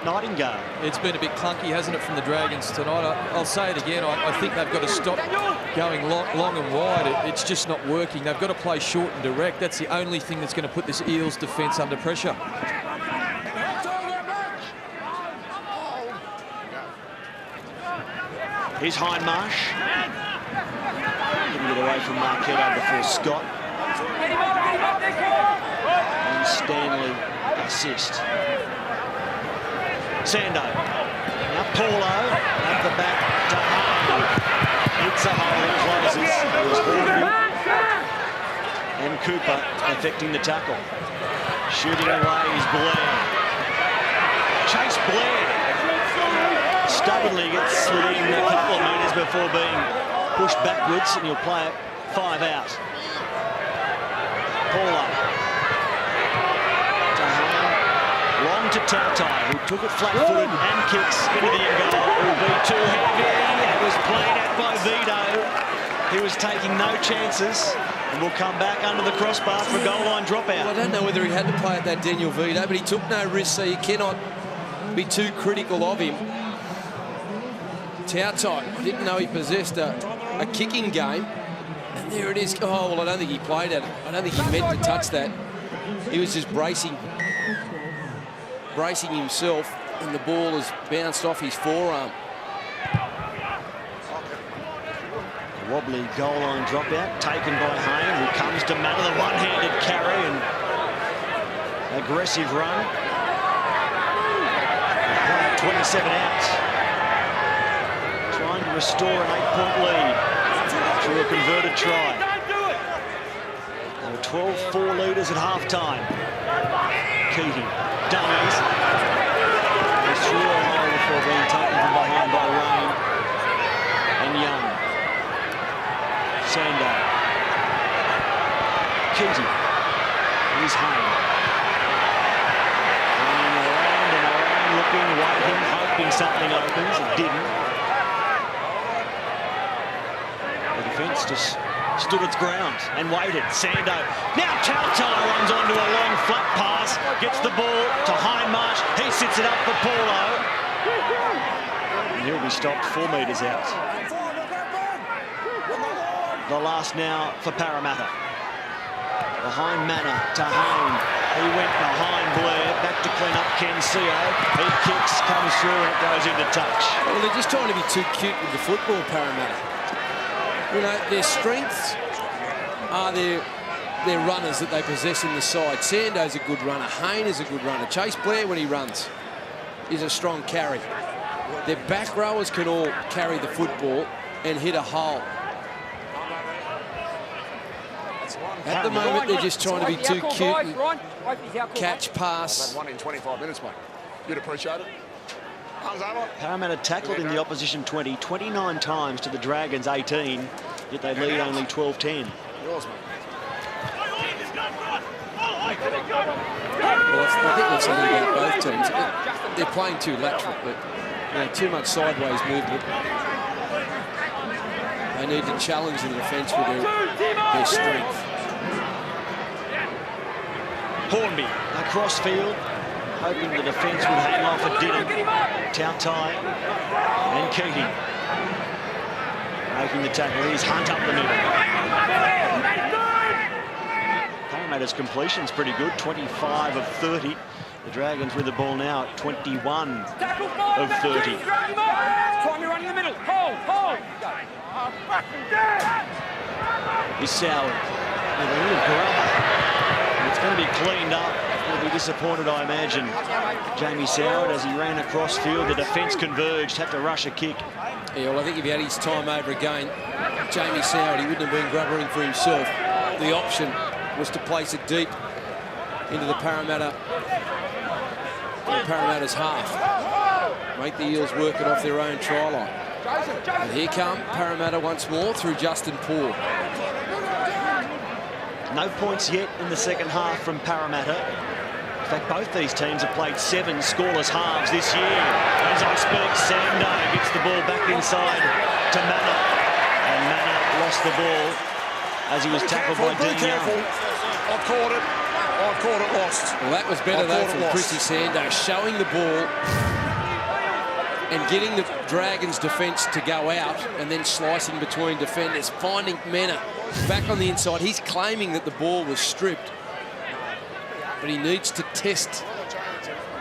Nightingale. It's been a bit clunky, hasn't it, from the Dragons tonight? I'll say it again. I think they've got to stop going long and wide. It's just not working. They've got to play short and direct. That's the only thing that's going to put this Eels defence under pressure. Here's Hindmarsh. Didn't get away from Marchetto before Scott. And Stanley assist. Sando. Now Paulo at the back to Hahn. Hits a hole and closes. It was Hornby and Cooper affecting the tackle. Shooting away is Blair. Chase Blair. Stubbornly gets slid in a couple of metres before being pushed backwards, and he'll play it 5 out. Paulo. Long to Tautai, who took it flat-footed and kicks into the end goal. It will be too heavy. It was played out by Vito. He was taking no chances and will come back under the crossbar for a goal line dropout. Well, I don't know whether he had to play at that Daniel Vito, but he took no risk, so you cannot be too critical of him. Tautai, I didn't know he possessed a kicking game. And there it is. Oh, well, I don't think he played at it. I don't think he meant to touch that. He was just bracing himself, and the ball has bounced off his forearm. A wobbly goal line dropout taken by Hayne, who comes to Manor, the one-handed carry and aggressive run. 27 out. Trying to restore an 8-point lead through a converted try. They were 12-4 leaders at half-time. Keating. Dummies. They threw a hole before being taken from behind by Rain and Young. Sando. Keating. Here's Hayne. Running around and around, looking, waiting, hoping something opens. It didn't. The defence just stood its ground and waited. Sando. Now Tautai runs onto a long flat pass, gets the ball to Hindmarsh. He sits it up for Paulo. And he'll be stopped 4 metres out. The last now for Parramatta. Behind Manor to Hayne. He went behind Blair, back to clean up Ken Seo. He kicks, comes through, and it goes into touch. Well, they're just trying to be too cute with the football, Parramatta. You know, their strengths are their runners that they possess in the side. Sando's a good runner. Hayne is a good runner. Chase Blair, when he runs, is a strong carry. Their back rowers can all carry the football and hit a hole. At the moment, they're just trying to be too cute and catch, pass. One in 25 minutes, mate. You'd appreciate it. Parramatta tackled in the opposition 20, 29 times to the Dragons 18, yet they lead only 12-10. Yours, mate. Well, I think that's something about both teams. They're playing too lateral, but too much sideways movement. They need to challenge the defence with their strength. Hornby across field, hoping the defence would hang off. It didn't. Tautai and Keating making the tackle. Here's Hunt up the middle. Parramatta's completion's pretty good, 25 of 30. The Dragons with the ball now at 21 of 30. Run in the middle. Hold. He's Soward with a little grubber. It's going to be cleaned up. He'll be disappointed, I imagine. Jamie Soward, as he ran across field, the defence converged, had to rush a kick. Yeah, well, I think if he had his time over again, Jamie Soward, he wouldn't have been grubbering for himself. The option was to place it deep into the Parramatta's half. Make the Eels work it off their own try line. And here come Parramatta once more through Justin Poole. No points yet in the second half from Parramatta. In fact, both these teams have played 7 scoreless halves this year. As I speak, Sando gets the ball back inside to Manor. And Manor lost the ball as he was tackled by Dean Young. I've caught it. I've called it lost. Well, that was better, though, from Chrissy Sando, showing the ball and getting the Dragons' defence to go out and then slicing between defenders, finding Mena back on the inside. He's claiming that the ball was stripped, but he needs to test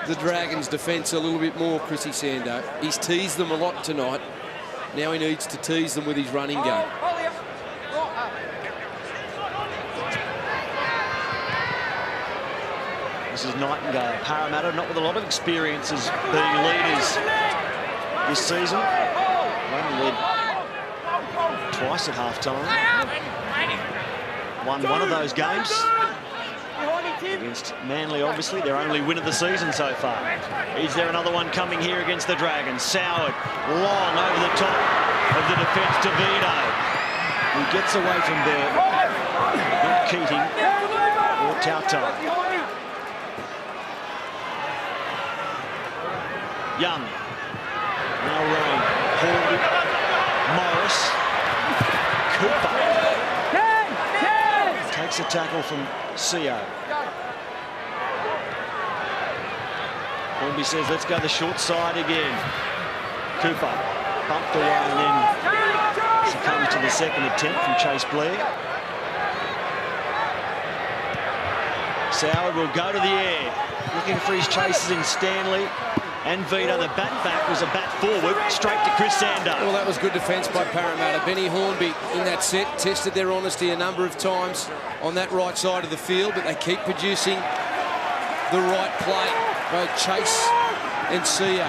the Dragons' defence a little bit more, Chrissy Sando. He's teased them a lot tonight. Now he needs to tease them with his running game. This is Nightingale. Parramatta, not with a lot of experience as being leaders this season. Only led twice at half-time. Won one of those games against Manly, obviously, their only win of the season so far. Is there another one coming here against the Dragons? Soward, long over the top of the defence to Vito, who gets away from there. Not Keating or Tautai. Young. Now Rain. Hall. Morris. Cooper. Takes a tackle from Sio. Hornby says, let's go the short side again. Cooper bumped away and then succumbs to the second attempt from Chase Blair. Soward will go to the air, looking for his chases in Stanley and Vito. The back was a bat forward, straight to Chris Sando. Well, that was good defence by Parramatta. Benny Hornby in that set tested their honesty a number of times on that right side of the field, but they keep producing the right play, both Chase and Sio.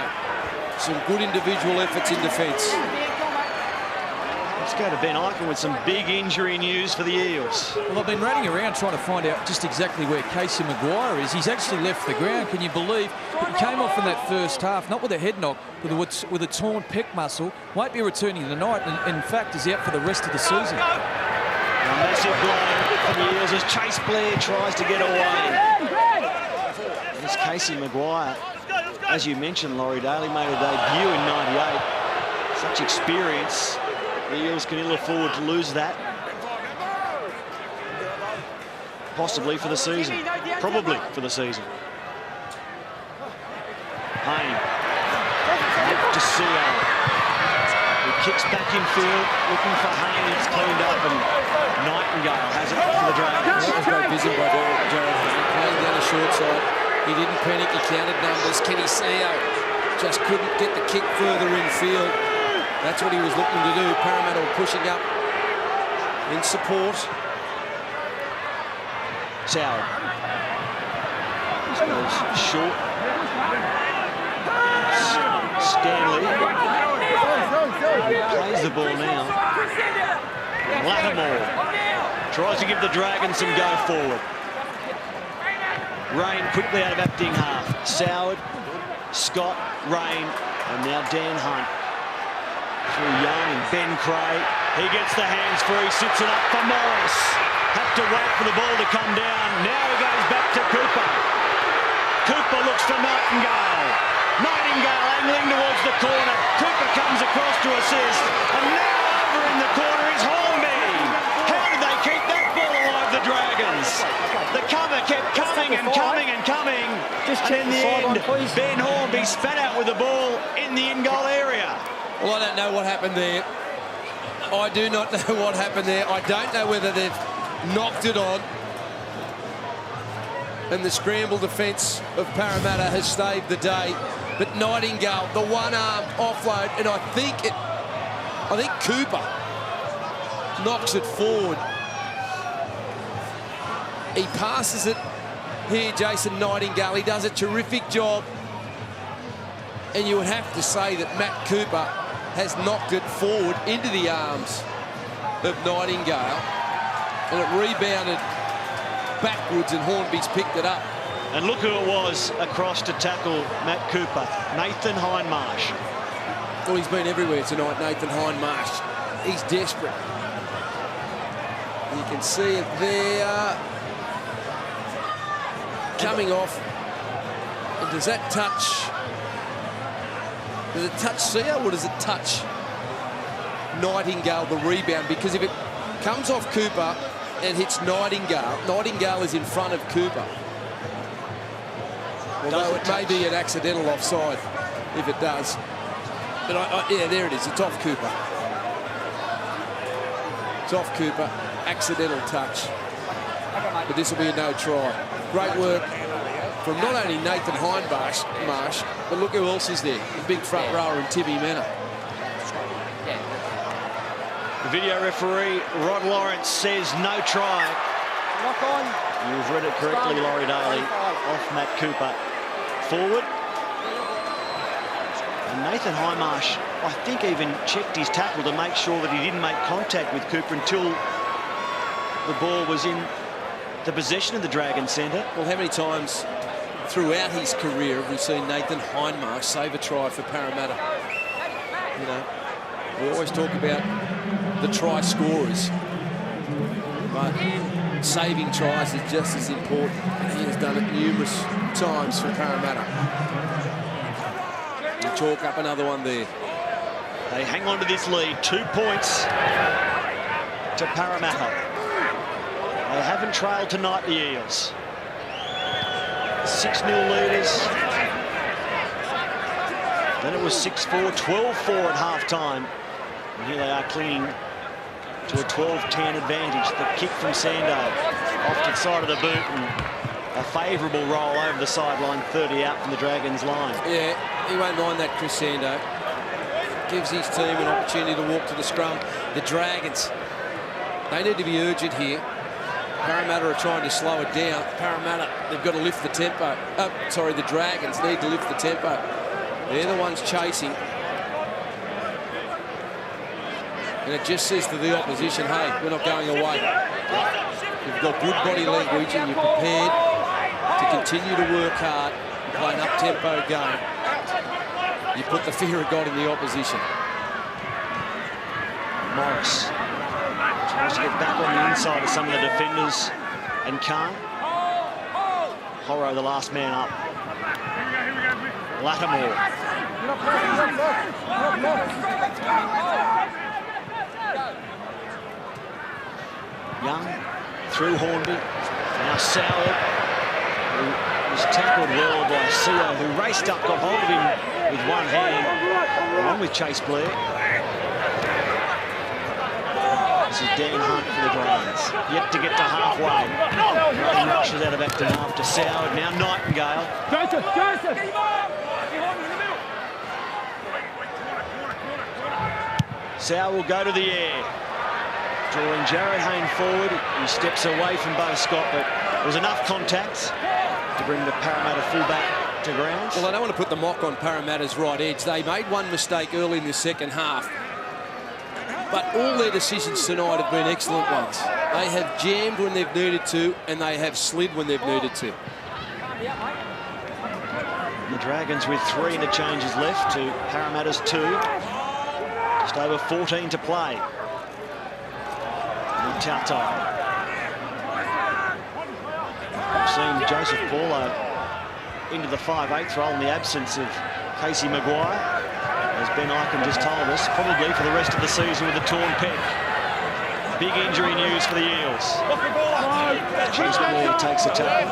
Some good individual efforts in defence. Let's go to Ben Eichen with some big injury news for the Eels. Well, I've been running around trying to find out just exactly where Casey Maguire is. He's actually left the ground, can you believe? But he came off in that first half, not with a head knock, but with a torn pec muscle. Won't be returning tonight, and in fact is out for the rest of the season. A massive blow for the Eels as Chase Blair tries to get away. It's Casey Maguire. As you mentioned, Laurie Daly made a debut in '98. Such experience. The Eels can ill afford to lose that. Possibly for the season. Probably for the season. Hayne. Left to Sio. He kicks back in field, looking for Hayne. It's cleaned up, and Nightingale has it for the Dragons. That was great vision by Jared Hayne, playing down the short side. He didn't panic, he counted numbers. Kenny Sio just couldn't get the kick further in field. That's what he was looking to do. Parramatta were pushing up in support. Soward. This goes short. Stanley plays the ball now. Lattimore tries to give the Dragons some go forward. Rain quickly out of acting half. Soward, Scott, Rain, and now Dan Hunt. Through Young and Ben Cray. He gets the hands free, sits it up for Morris. Had to wait for the ball to come down. Now he goes back to Cooper. Cooper looks for Nightingale. Nightingale angling towards the corner. Cooper comes across to assist. And now over in the corner is Hornby. How did they keep that ball alive, the Dragons? The cover kept coming and coming and coming. And in the end, Ben Hornby spat out with the ball in the in-goal area. Well, I don't know what happened there. I do not know what happened there. I don't know whether they've knocked it on. And the scramble defence of Parramatta has saved the day. But Nightingale, the one-arm offload, and I think Cooper knocks it forward. He passes it here, Jason Nightingale. He does a terrific job. And you would have to say that Matt Cooper has knocked it forward into the arms of Nightingale. And it rebounded backwards and Hornby's picked it up. And look who it was across to tackle Matt Cooper. Nathan Hindmarsh. Well, he's been everywhere tonight, Nathan Hindmarsh. He's desperate. You can see it there. Coming off. And does that touch? Does it touch Sio or does it touch Nightingale, the rebound? Because if it comes off Cooper and hits Nightingale. Nightingale is in front of Cooper. Although it may be an accidental offside, if it does. But yeah, there it is. It's off Cooper. It's off Cooper. Accidental touch. But this will be a no try. Great work from not only Nathan Hindmarsh, but look who else is there. The big front rower in Timmy Mena. The video referee, Rod Lawrence, says no try. Lock on. You've read it correctly, Laurie Daly. Off Matt Cooper. Forward. And Nathan Hindmarsh, I think, even checked his tackle to make sure that he didn't make contact with Cooper until the ball was in the possession of the Dragons centre. Well, how many times throughout his career have we seen Nathan Hindmarsh save a try for Parramatta? You know, we always talk about the try scorers, but saving tries is just as important. He has done it numerous times for Parramatta. And chalk up another one there. They hang on to this lead. 2 points to Parramatta. They haven't trailed tonight, the Eels. 6-0 leaders. Then it was 6-4, 12-4 at half-time. And here they are clinging to a 12-10 advantage. The kick from Sando off to the side of the boot, and a favourable roll over the sideline, 30 out from the Dragons line. Yeah, he won't mind that, Chris Sando. Gives his team an opportunity to walk to the scrum. The Dragons, they need to be urgent here. Parramatta are trying to slow it down. Parramatta, they've got to lift the tempo. Sorry, the Dragons need to lift the tempo. They're the ones chasing. And it just says to the opposition, hey, we're not going away. You've got good body language and you're prepared to continue to work hard and play an up-tempo game. You put the fear of God in the opposition. Morris tries to get back on the inside of some of the defenders and can't. Horro, the last man up. Lattimore. Young through Hornby. Now Soward, who was tackled well by Seo, who raced up, got hold of him with one hand, along with Chase Blair. This is Dan Hunt for the Dragons. Yet to get to halfway. Ryan rushes out of back to half to Soward. Now Nightingale. Joseph! Soward will go to the air. Drawing Jared Hayne forward. He steps away from Bo Scott, but there was enough contact to bring the Parramatta fullback to ground. Well, I don't want to put the mock on Parramatta's right edge. They made one mistake early in the second half, but all their decisions tonight have been excellent ones. They have jammed when they've needed to, and they have slid when they've needed to. The Dragons with 3 interchanges left to Parramatta's 2. Just over 14 to play. Tauto. We've seen Joseph Paulo into the 5/8 role in the absence of Casey Maguire, as Ben Eichen just told us, probably for the rest of the season with a torn pec. Big injury news for the Eels. Chase Blair takes the tackle.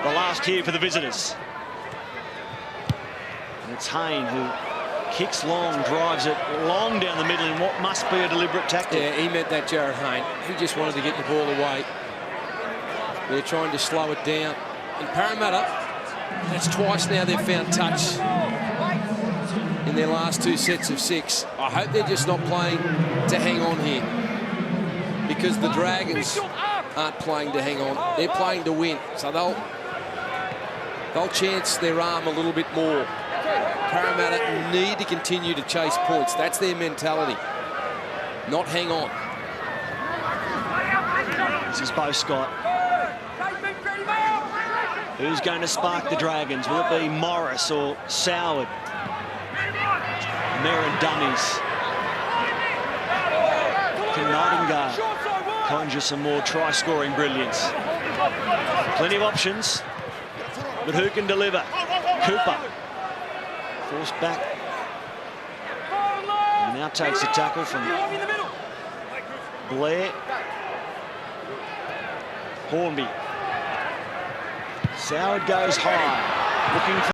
The last here for the visitors. And it's Hayne who kicks long, drives it long down the middle in what must be a deliberate tactic. Yeah, he meant that, Jared Hayne. He just wanted to get the ball away. They're trying to slow it down. And Parramatta, that's twice now they've found touch in their last 2 sets of 6. I hope they're just not playing to hang on here, because the Dragons aren't playing to hang on. They're playing to win. So they'll chance their arm a little bit more. Parramatta need to continue to chase points. That's their mentality. Not hang on. This is Bo Scott. Who's going to spark the Dragons? Will it be Morris or Soward? Merrin dummies. Can Nightingale conjure some more try-scoring brilliance? Plenty of options, but who can deliver? Cooper. Forced back. And now takes a tackle from Blair. Hornby. Soward goes high, looking for